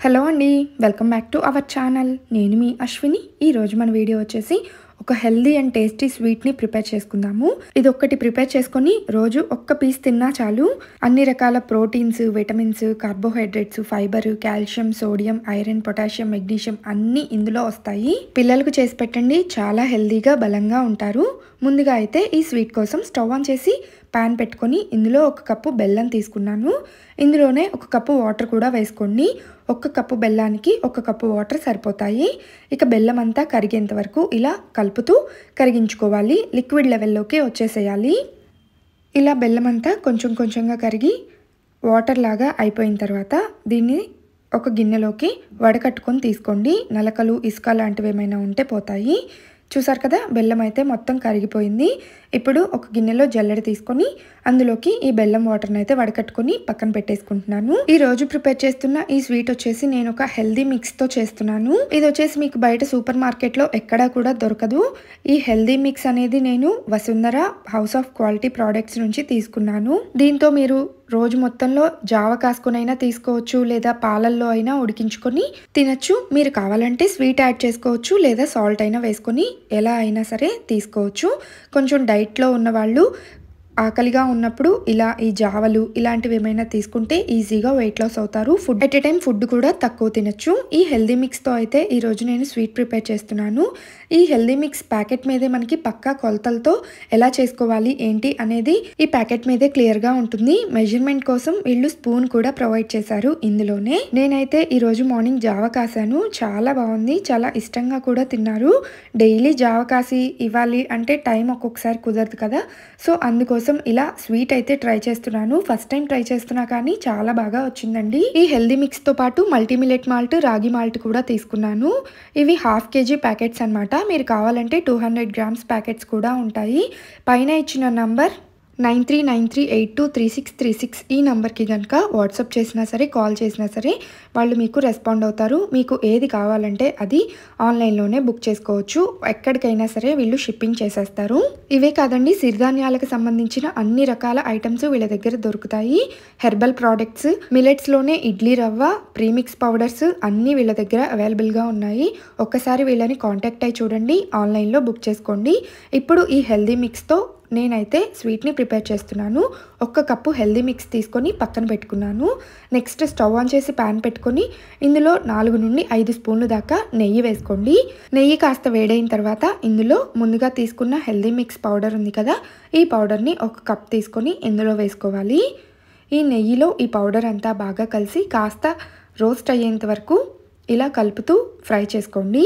Hello అండి, welcome back to our channel. నేను మీ అశ్విని. ఈరోజు మన వీడియో వచ్చేసి ఒక హెల్దీ అండ్ టేస్టీ స్వీట్ని ప్రిపేర్ చేసుకుందాము. ఇది ఒక్కటి ప్రిపేర్ చేసుకొని రోజు ఒక్క పీస్ తిన్నా చాలు. అన్ని రకాల proteins, vitamins, carbohydrates, fibre, calcium, sodium, iron, potassium, magnesium అన్నీ ఇందులో వస్తాయి. పిల్లలకు చేసి పెట్టండి, చాలా హెల్దీగా బలంగా ఉంటారు. ముందుగా అయితే ఈ స్వీట్ కోసం స్టవ్ ఆన్ చేసి ప్యాన్ పెట్టుకొని ఇందులో ఒక కప్పు బెల్లం తీసుకున్నాను. ఇందులోనే ఒక కప్పు వాటర్ కూడా వేసుకోండి. ఒక కప్పు బెల్లానికి ఒక కప్పు వాటర్ సరిపోతాయి. ఇక బెల్లం అంతా కరిగేంత వరకు ఇలా కలుపుతూ కరిగించుకోవాలి. లిక్విడ్ లెవెల్లోకి వచ్చేసేయాలి. ఇలా బెల్లం అంతా కొంచెం కొంచెంగా కరిగి వాటర్ లాగా అయిపోయిన తర్వాత దీన్ని ఒక గిన్నెలోకి వడకట్టుకొని తీసుకోండి. నలకలు, ఇసుక లాంటివి ఏమైనా ఉంటే పోతాయి. చూసారు కదా, బెల్లం అయితే మొత్తం కరిగిపోయింది. ఇప్పుడు ఒక గిన్నెలో జల్లెడ తీసుకొని అందులోకి ఈ బెల్లం వాటర్ని అయితే వడకట్టుకొని పక్కన పెట్టేసుకుంటున్నాను. ఈ రోజు ప్రిపేర్ చేస్తున్న ఈ స్వీట్ వచ్చేసి నేను ఒక హెల్దీ మిక్స్తో చేస్తున్నాను. ఇది వచ్చేసి మీకు బయట సూపర్ మార్కెట్లో ఎక్కడా కూడా దొరకదు. ఈ హెల్దీ మిక్స్ అనేది నేను Vasundhara house of quality products నుంచి తీసుకున్నాను. దీంతో మీరు రోజు మొత్తంలో జావ కాసుకొనైనా తీసుకోవచ్చు, లేదా పాలల్లో అయినా ఉడికించుకొని తినచ్చు. మీరు కావాలంటే స్వీట్ యాడ్ చేసుకోవచ్చు, లేదా సాల్ట్ అయినా వేసుకొని ఎలా అయినా సరే తీసుకోవచ్చు. కొంచెం డైట్లో ఉన్నవాళ్ళు ఆకలిగా ఉన్నప్పుడు ఇలా ఈ జావలు ఇలాంటివి ఏమైనా తీసుకుంటే ఈజీగా వెయిట్ లాస్ అవుతారు. Food at a time food కూడా తక్కువ తినచ్చు. ఈ హెల్దీ మిక్స్తో అయితే ఈరోజు నేను స్వీట్ ప్రిపేర్ చేస్తున్నాను. ఈ హెల్దీ మిక్స్ ప్యాకెట్ మీదే మనకి పక్కా కొలతలతో ఎలా చేసుకోవాలి ఏంటి అనేది ఈ ప్యాకెట్ మీదే క్లియర్గా ఉంటుంది. మెజర్మెంట్ కోసం వీళ్ళు స్పూన్ కూడా ప్రొవైడ్ చేశారు ఇందులోనే. నేనైతే ఈరోజు మార్నింగ్ జావ కాసాను. చాలా బాగుంది, చాలా ఇష్టంగా కూడా తిన్నారు. డైలీ జావ కాసి ఇవ్వాలి అంటే టైం ఒక్కొక్కసారి కుదరదు కదా. సో అందుకోసం ఇలా స్వీట్ అయితే ట్రై చేస్తున్నాను. ఫస్ట్ టైం ట్రై చేస్తున్నా కానీ చాలా బాగా వచ్చిందండి. ఈ హెల్దీ మిక్స్ తో పాటు మల్టీ మిల్లెట్ మాల్ట్, రాగి మాల్ట్ కూడా తీసుకున్నాను. ఇవి 1/2 kg ప్యాకెట్స్ అనమాట. మీరు కావాలంటే 200 grams ప్యాకెట్స్ కూడా ఉంటాయి. పైన ఇచ్చిన నంబర్ 9393823636 ఈ నెంబర్కి కనుక వాట్సాప్ చేసినా సరే, కాల్ చేసినా సరే వాళ్ళు మీకు రెస్పాండ్ అవుతారు. మీకు ఏది కావాలంటే అది ఆన్లైన్లోనే బుక్ చేసుకోవచ్చు. ఎక్కడికైనా సరే వీళ్ళు షిప్పింగ్ చేసేస్తారు. ఇవే కాదండి, సిరిధాన్యాలకు సంబంధించిన అన్ని రకాల ఐటమ్స్ వీళ్ళ దగ్గర దొరుకుతాయి. హెర్బల్ ప్రోడక్ట్స్, మిలెట్స్లోనే ఇడ్లీ రవ్వ, ప్రీమిక్స్ పౌడర్స్ అన్నీ వీళ్ళ దగ్గర అవైలబుల్గా ఉన్నాయి. ఒక్కసారి వీళ్ళని కాంటాక్ట్ అయ్యి చూడండి, ఆన్లైన్లో బుక్ చేసుకోండి. ఇప్పుడు ఈ హెల్దీ మిక్స్తో నేనైతే స్వీట్ని ప్రిపేర్ చేస్తున్నాను. ఒక కప్పు హెల్దీ మిక్స్ తీసుకొని పక్కన పెట్టుకున్నాను. నెక్స్ట్ స్టవ్ ఆన్ చేసి ప్యాన్ పెట్టుకొని ఇందులో 4 నుండి 5 స్పూన్లు దాకా నెయ్యి వేసుకోండి. నెయ్యి కాస్త వేడైన తర్వాత ఇందులో ముందుగా తీసుకున్న హెల్దీ మిక్స్ పౌడర్ ఉంది కదా, ఈ పౌడర్ని ఒక కప్ తీసుకొని ఇందులో వేసుకోవాలి. ఈ నెయ్యిలో ఈ పౌడర్ అంతా బాగా కలిసి కాస్త రోస్ట్ అయ్యేంత వరకు ఇలా కలుపుతూ ఫ్రై చేసుకోండి.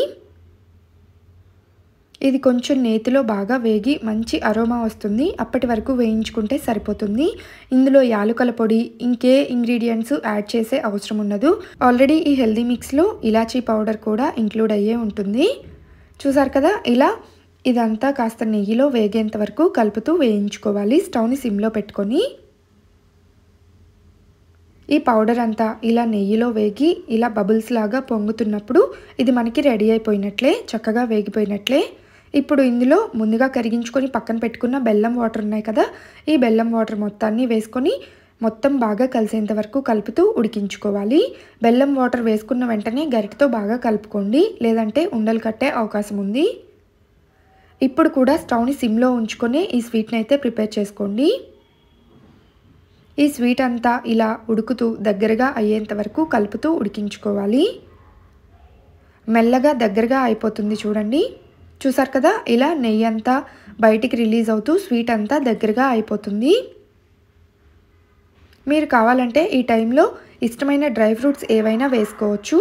ఇది కొంచెం నేతిలో బాగా వేగి మంచి అరోమా వస్తుంది. అప్పటి వరకు వేయించుకుంటే సరిపోతుంది. ఇందులో యాలకుల పొడి, ఇంకే ఇంగ్రీడియంట్స్ యాడ్ చేసే అవసరం ఉండదు. ఆల్రెడీ ఈ హెల్దీ మిక్స్లో ఇలాచీ పౌడర్ కూడా ఇంక్లూడ్ అయ్యే ఉంటుంది. చూసారు కదా, ఇలా ఇదంతా కాస్త నెయ్యిలో వేగేంత వరకు కలుపుతూ వేయించుకోవాలి, స్టవ్ని సిమ్లో పెట్టుకొని. ఈ పౌడర్ అంతా ఇలా నెయ్యిలో వేగి ఇలా బబుల్స్ లాగా పొంగుతున్నప్పుడు ఇది మనకి రెడీ అయిపోయినట్లే, చక్కగా వేగిపోయినట్లే. ఇప్పుడు ఇందులో ముందుగా కరిగించుకొని పక్కన పెట్టుకున్న బెల్లం వాటర్ ఉన్నాయి కదా, ఈ బెల్లం వాటర్ మొత్తాన్ని వేసుకొని మొత్తం బాగా కలిసేంత వరకు కలుపుతూ ఉడికించుకోవాలి. బెల్లం వాటర్ వేసుకున్న వెంటనే గరిటతో బాగా కలుపుకోండి, లేదంటే ఉండలు కట్టే అవకాశం ఉంది. ఇప్పుడు కూడా స్టవ్ని సిమ్లో ఉంచుకొని ఈ స్వీట్ని అయితే ప్రిపేర్ చేసుకోండి. ఈ స్వీట్ అంతా ఇలా ఉడుకుతూ దగ్గరగా అయ్యేంత వరకు కలుపుతూ ఉడికించుకోవాలి. మెల్లగా దగ్గరగా అయిపోతుంది చూడండి. చూసారు కదా, ఇలా నెయ్యి అంతా బయటికి రిలీజ్ అవుతూ స్వీట్ అంతా దగ్గరగా అయిపోతుంది. మీరు కావాలంటే ఈ టైంలో ఇష్టమైన డ్రై ఫ్రూట్స్ ఏవైనా వేసుకోవచ్చు.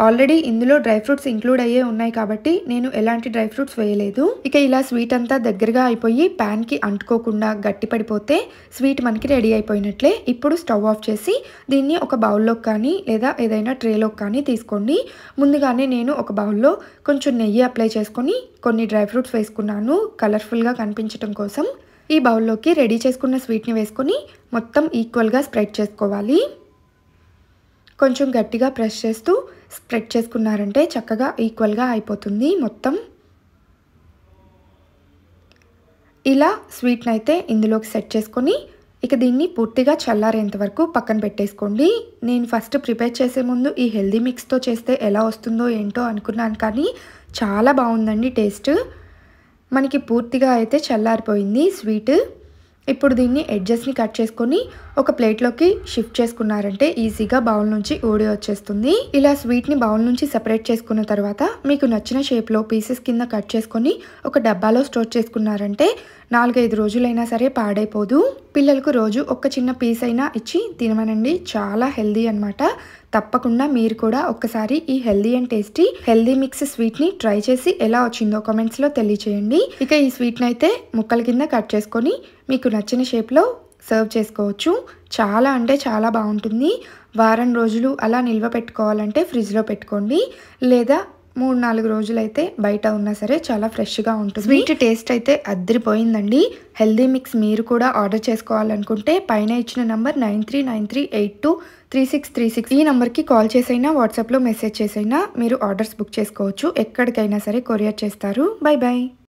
ఆల్రెడీ ఇందులో డ్రై ఫ్రూట్స్ ఇంక్లూడ్ అయ్యే ఉన్నాయి కాబట్టి నేను ఎలాంటి డ్రై ఫ్రూట్స్ వేయలేదు. ఇక ఇలా స్వీట్ అంతా దగ్గరగా అయిపోయి ప్యాన్కి అంటుకోకుండా గట్టి పడిపోతే స్వీట్ మనకి రెడీ అయిపోయినట్లే. ఇప్పుడు స్టవ్ ఆఫ్ చేసి దీన్ని ఒక బౌల్లోకి కానీ లేదా ఏదైనా ట్రేలోకి కానీ తీసుకోండి. ముందుగానే నేను ఒక బౌల్లో కొంచెం నెయ్యి అప్లై చేసుకొని కొన్ని డ్రై ఫ్రూట్స్ వేసుకున్నాను కలర్ఫుల్గా కనిపించడం కోసం. ఈ బౌల్లోకి రెడీ చేసుకున్న స్వీట్ని వేసుకొని మొత్తం ఈక్వల్గా స్ప్రెడ్ చేసుకోవాలి. కొంచెం గట్టిగా ప్రెస్ చేస్తూ స్ప్రెడ్ చేసుకున్నారంటే చక్కగా ఈక్వల్గా అయిపోతుంది మొత్తం. ఇలా స్వీట్ని అయితే ఇందులోకి సెట్ చేసుకొని ఇక దీన్ని పూర్తిగా చల్లారేంత వరకు పక్కన పెట్టేసుకోండి. నేను ఫస్ట్ ప్రిపేర్ చేసే ముందు ఈ హెల్దీ మిక్స్తో చేస్తే ఎలా వస్తుందో ఏంటో అనుకున్నాను, కానీ చాలా బాగుందండి టేస్ట్. మనకి పూర్తిగా అయితే చల్లారిపోయింది స్వీట్. ఇప్పుడు దీన్ని ఎడ్జెస్ని కట్ చేసుకొని ఒక ప్లేట్లోకి షిఫ్ట్ చేసుకున్నారంటే ఈజీగా బౌల్ నుంచి ఊడి వచ్చేస్తుంది. ఇలా స్వీట్ని బౌల్ నుంచి సెపరేట్ చేసుకున్న తర్వాత మీకు నచ్చిన షేప్లో పీసెస్ కింద కట్ చేసుకొని ఒక డబ్బాలో స్టోర్ చేసుకున్నారంటే 4-5 రోజులైనా సరే పాడైపోదు. పిల్లలకు రోజు ఒక చిన్న పీస్ అయినా ఇచ్చి తినమనండి, చాలా హెల్దీ అనమాట. తప్పకుండా మీరు కూడా ఒక్కసారి ఈ healthy and tasty healthy mix స్వీట్ని ట్రై చేసి ఎలా వచ్చిందో కామెంట్స్లో తెలియచేయండి. ఇక ఈ స్వీట్ని అయితే ముక్కల కింద కట్ చేసుకొని మీకు నచ్చిన షేప్లో సర్వ్ చేసుకోవచ్చు. చాలా అంటే చాలా బాగుంటుంది. వారం రోజులు అలా నిల్వ పెట్టుకోవాలంటే ఫ్రిడ్జ్లో పెట్టుకోండి, లేదా 3-4 రోజులైతే బయట ఉన్నా సరే చాలా ఫ్రెష్గా ఉంటుంది. స్వీట్ టేస్ట్ అయితే అద్దరిపోయిందండి. హెల్దీ మిక్స్ మీరు కూడా ఆర్డర్ చేసుకోవాలనుకుంటే పైన ఇచ్చిన నంబర్ 9393823636 ఈ నెంబర్కి కాల్ చేసైనా వాట్సాప్లో మెసేజ్ చేసైనా మీరు ఆర్డర్స్ బుక్ చేసుకోవచ్చు. ఎక్కడికైనా సరే కొరియర్ చేస్తారు. By by.